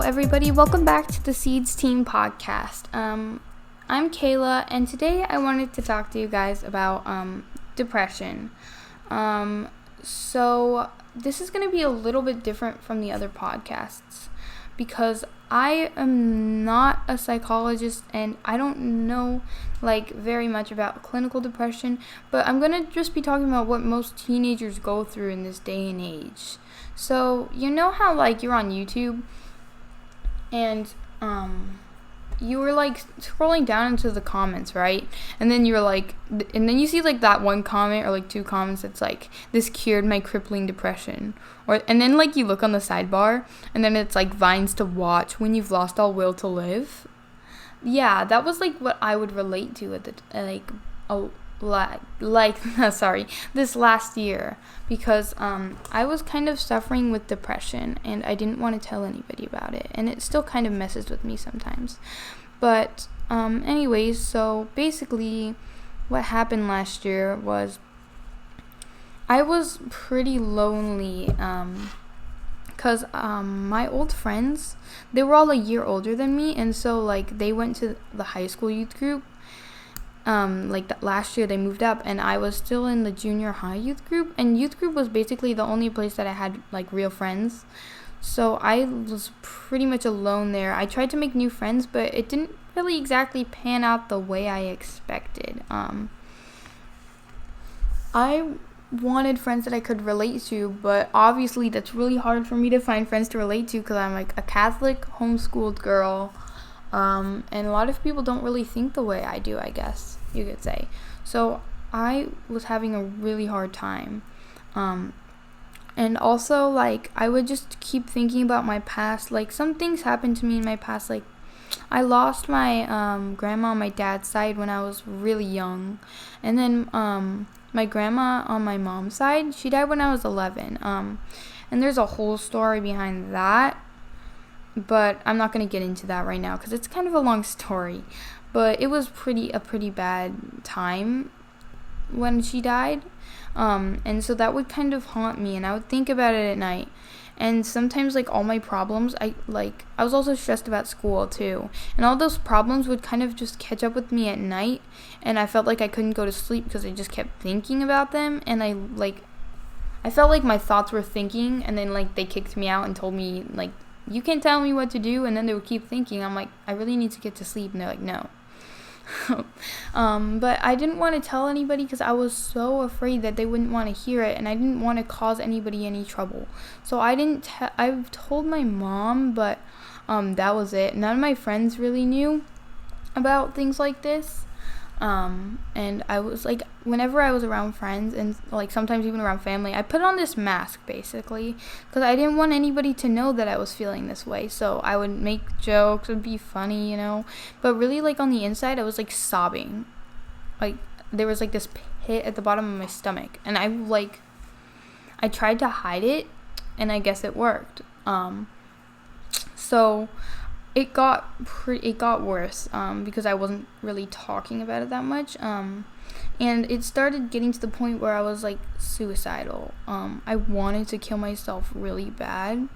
everybody. Welcome back to the Seeds Team podcast. I'm Kayla, and today I wanted to talk to you guys about depression. So this is going to be a little bit different from the other podcasts because I am not a psychologist and I don't know very much about clinical depression, but I'm going to just be talking about what most teenagers go through in this day and age. So, you know how you're on YouTube and you were scrolling down into the comments, right? And then you're and then you see that one comment or two comments that's this cured my crippling depression, and then you look on the sidebar and then it's vines to watch when you've lost all will to live. Yeah, that was what I would relate to at the this last year, because I was kind of suffering with depression and I didn't want to tell anybody about it, and it still kind of messes with me sometimes. But anyways, so basically what happened last year was I was pretty lonely because my old friends, they were all a year older than me, and so they went to the high school youth group. That last year they moved up, and I was still in the junior high youth group, and youth group was basically the only place that I had real friends. So I was pretty much alone there. I tried to make new friends, but it didn't really exactly pan out the way I expected. I wanted friends that I could relate to, but obviously that's really hard for me to find friends to relate to because I'm a Catholic homeschooled girl. And a lot of people don't really think the way I do, I guess you could say. So I was having a really hard time. And also, I would just keep thinking about my past. Some things happened to me in my past. I lost my grandma on my dad's side when I was really young. And then my grandma on my mom's side, she died when I was 11. And there's a whole story behind that. But I'm not going to get into that right now because it's kind of a long story. But it was a pretty bad time when she died. And so that would kind of haunt me, and I would think about it at night. And sometimes all my problems, I was also stressed about school too. And all those problems would kind of just catch up with me at night, and I felt like I couldn't go to sleep because I just kept thinking about them, and I felt like my thoughts were thinking, and then they kicked me out and told me you can't tell me what to do, and then they would keep thinking. I'm I really need to get to sleep, and they're no. But I didn't want to tell anybody because I was so afraid that they wouldn't want to hear it, and I didn't want to cause anybody any trouble. So I told my mom, but that was it. None of my friends really knew about things like this. And I was whenever I was around friends and sometimes even around family, I put on this mask basically because I didn't want anybody to know that I was feeling this way. So I would make jokes, it would be funny, but really on the inside I was sobbing. There was this pit at the bottom of my stomach, and I tried to hide it, and I guess it worked. So it got worse because I wasn't really talking about it that much, and it started getting to the point where I was suicidal. I wanted to kill myself really bad.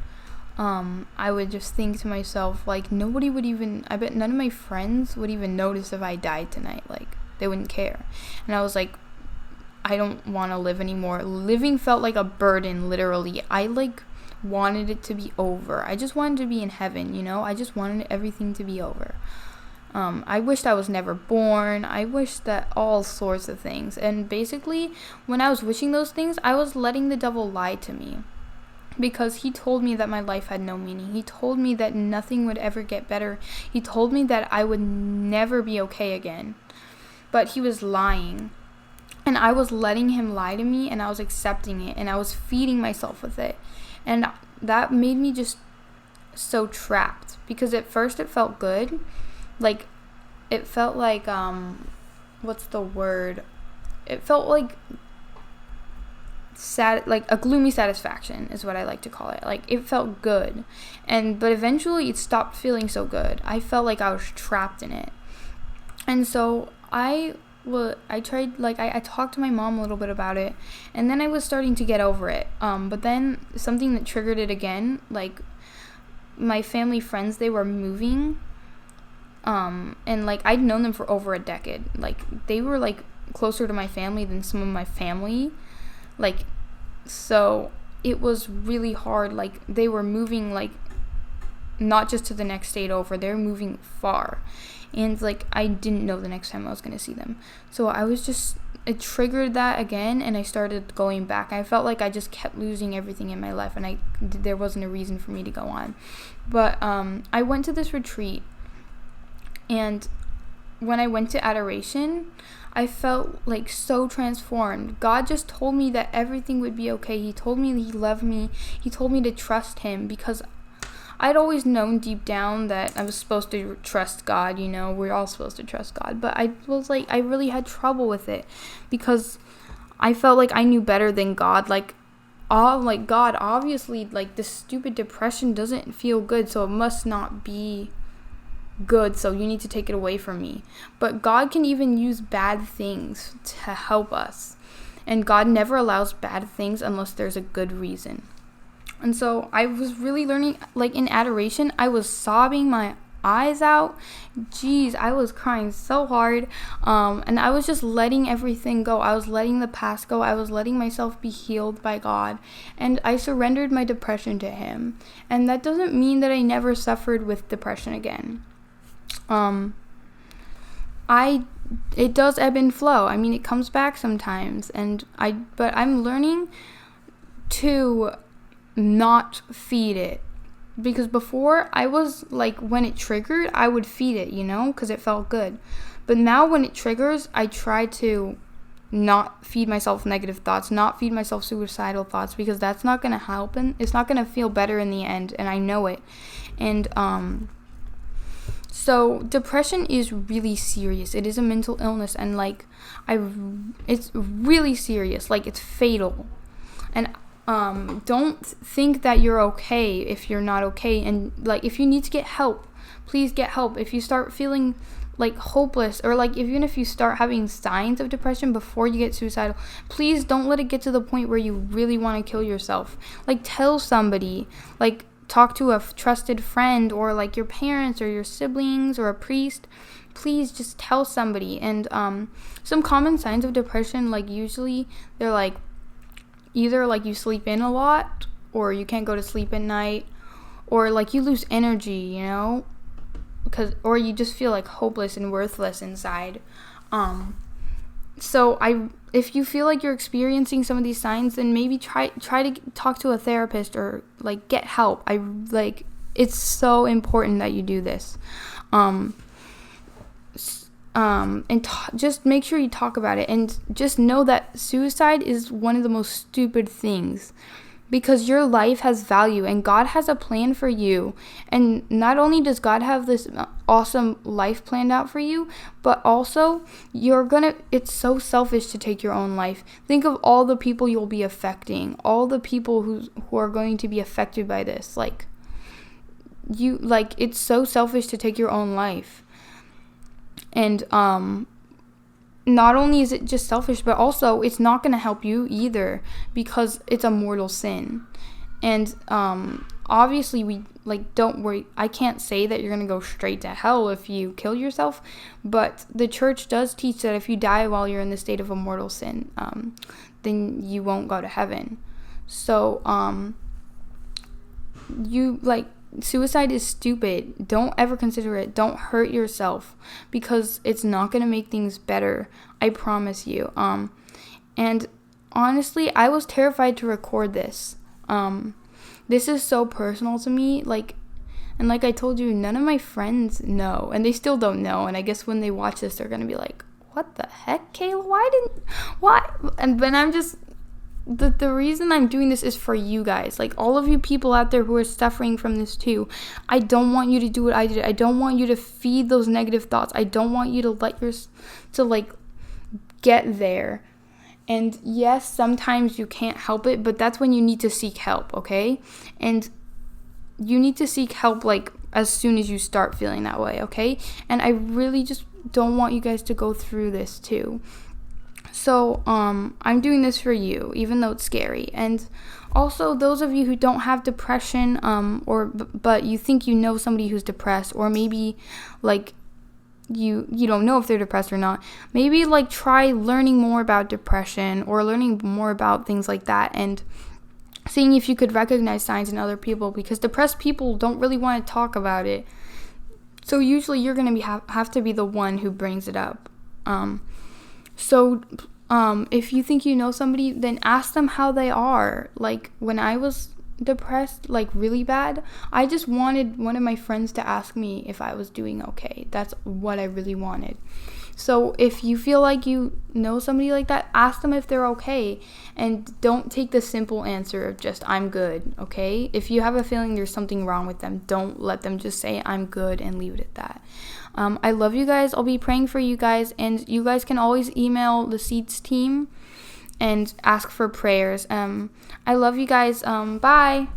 I would just think to myself nobody would even, I bet none of my friends would even notice if I died tonight. They wouldn't care. And I was I don't want to live anymore. Living felt like a burden, literally. I wanted it to be over. I just wanted to be in heaven, I just wanted everything to be over. I wished I was never born. I wished that all sorts of things. And basically, when I was wishing those things, I was letting the devil lie to me. Because he told me that my life had no meaning. He told me that nothing would ever get better. He told me that I would never be okay again. But he was lying. And I was letting him lie to me, and I was accepting it, and I was feeding myself with it. And that made me just so trapped, because at first it felt good. It felt what's the word? It felt sad, a gloomy satisfaction is what I like to call it. It felt good. But eventually it stopped feeling so good. I felt like I was trapped in it. And so I tried, I talked to my mom a little bit about it, and then I was starting to get over it. But then something that triggered it again, my family friends, they were moving, and like I'd known them for over a decade. Like they were like closer to my family than some of my family, like, so it was really hard. Like they were moving, like not just to the next state over, they were moving far, and like I didn't know the next time I was going to see them. So it triggered that again, and I started going back. I felt like I just kept losing everything in my life, and there wasn't a reason for me to go on. But I went to this retreat, and when I went to adoration, I felt like so transformed. God just told me that everything would be okay. He told me that he loved me. He told me to trust him, because I'd always known deep down that I was supposed to trust God, we're all supposed to trust God. But I was like, I really had trouble with it, because I felt like I knew better than God. Like God, obviously, like this stupid depression doesn't feel good, so it must not be good, so you need to take it away from me. But God can even use bad things to help us. And God never allows bad things unless there's a good reason. And so I was really learning, like in adoration, I was sobbing my eyes out. Jeez, I was crying so hard. And I was just letting everything go. I was letting the past go. I was letting myself be healed by God. And I surrendered my depression to him. And that doesn't mean that I never suffered with depression again. It does ebb and flow. I mean, it comes back sometimes. But I'm learning to not feed it, because before I was like, when it triggered, I would feed it, because it felt good. But now when it triggers, I try to not feed myself negative thoughts, not feed myself suicidal thoughts, because that's not going to help, and it's not going to feel better in the end, and I know it. And so depression is really serious. It is a mental illness, and like it's really serious. Like it's fatal. And don't think that you're okay if you're not okay. And like, if you need to get help, please get help. If you start feeling like hopeless, or like even if you start having signs of depression before you get suicidal, please don't let it get to the point where you really want to kill yourself. Like tell somebody, like talk to a trusted friend, or like your parents or your siblings or a priest. Please just tell somebody. And some common signs of depression, like usually they're like either like you sleep in a lot, or you can't go to sleep at night, or like you lose energy, or you just feel like hopeless and worthless inside. So if you feel like you're experiencing some of these signs, then maybe try to talk to a therapist, or like get help. It's so important that you do this. Just make sure you talk about it, and just know that suicide is one of the most stupid things, because your life has value, and God has a plan for you. And not only does God have this awesome life planned out for you, but also it's so selfish to take your own life. Think of all the people you'll be affecting, all the people who are going to be affected by this. It's so selfish to take your own life. And not only is it just selfish, but also it's not going to help you either, because it's a mortal sin. And obviously don't worry, I can't say that you're going to go straight to hell if you kill yourself, but the church does teach that if you die while you're in the state of a mortal sin, then you won't go to heaven. So suicide is stupid. Don't ever consider it. Don't hurt yourself, because it's not going to make things better. I promise you. And honestly, I was terrified to record this. This is so personal to me. And like I told you, none of my friends know, and they still don't know. And I guess when they watch this, they're going to be like, what the heck, Kayla? Why? And then I'm just, the reason I'm doing this is for you guys, like all of you people out there who are suffering from this too. I don't want you to do what I did. I don't want you to feed those negative thoughts. I don't want you to get there. And yes, sometimes you can't help it, but that's when you need to seek help, okay? And you need to seek help as soon as you start feeling that way, okay? And I really just don't want you guys to go through this too. So, I'm doing this for you, even though it's scary. And Also, those of you who don't have depression, but you think you know somebody who's depressed, or maybe like you don't know if they're depressed or not, maybe like try learning more about depression or learning more about things like that, and seeing if you could recognize signs in other people, because depressed people don't really want to talk about it. So usually you're going to have to be the one who brings it up. If you think you know somebody, then ask them how they are. Like, when I was depressed, like really bad, I just wanted one of my friends to ask me if I was doing okay. That's what I really wanted. So if you feel like you know somebody like that, ask them if they're okay, and don't take the simple answer of just I'm good, okay? If you have a feeling there's something wrong with them, don't let them just say I'm good and leave it at that. I love you guys. I'll be praying for you guys, and you guys can always email the Seeds team and ask for prayers. I love you guys. Bye.